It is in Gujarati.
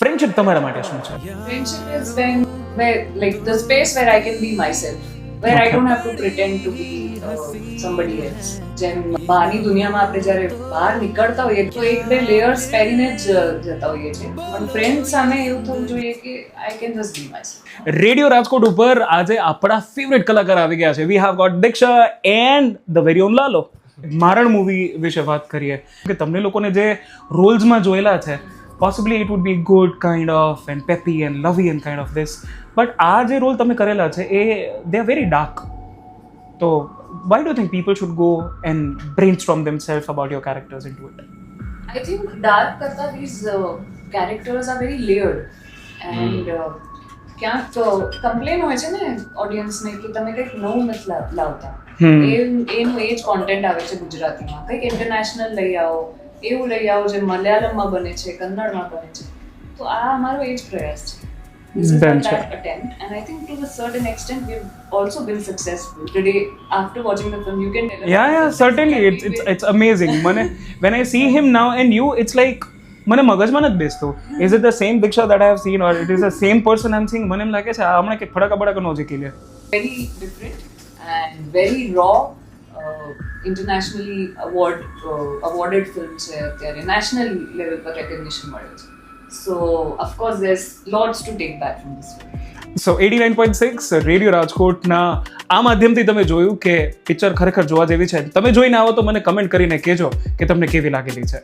ફ્રેન્ડશિપ તમારા માટે શું છે? Friendship is where like the space where I can be myself, where I don't have to pretend to be somebody else. જેમ બહારની દુનિયામાં આપણે જ્યારે બહાર નીકળતા હોઈએ તો એક બે લેયર્સ પહેરીને જ જતા હોઈએ છીએ, પણ ફ્રેન્ડ સામે એવું થવું જોઈએ કે I can just be myself. Radio Rajkot ઉપર આજે આપણા ફેવરેટ કલાકાર આવી ગયા છે. We have got Diksha and the very own Lalo. મારણ મૂવી વિશે વાત કરીએ કે તમને લોકોને જે રોલ્સમાં જોયેલા છે, possibly it would be good kind of and peppy and lovey and kind of this, but આ જે રોલ તમે કરેલા છે એ they are very dark. તો why do you think people should go and brainstorm themselves about your characters into it? I think dark કરતા these characters are very layered and ક્યાંક કમ્પ્લેન હોય છે ને ઓડિયન્સને કે તમે કંઈક નવું નથી લાવતા. એનું એ જ કોન્ટેન્ટ આવે છે ગુજરાતીમાં, કંઈક ઇન્ટરનેશનલ લઈ આવો, એવું લઈ આવો જે મલયાલમમાં બને છે, કન્નડમાં બને છે. તો આ અમારો એ જ પ્રયાસ છે. This is that attempt, and I think to a certain extent we've also been successful. Today, after watching the film, you can tell. Yeah, certainly. It's amazing. When I see him now and you, it's like મને મગજમાં નથી બેસતો. Is it the same Diksha that I have seen, or it is the same person I'm seeing? મને એમ લાગે છે હમણાં કે ફડાકા બડાકા નો જીકી લે. Very different and very raw. Internationally awarded film છે અત્યારે, national level પર recognition મળ્યું છે. So of course there's lots to take back from this film. So 89.6 radio રાજકોટના આ માધ્યમથી તમે જોયું કે પિક્ચર ખરેખર જોવા જેવી છે. તમે જોઈને આવો તો મને કમેન્ટ કરીને કહેજો કે તમને કેવી લાગેલી છે.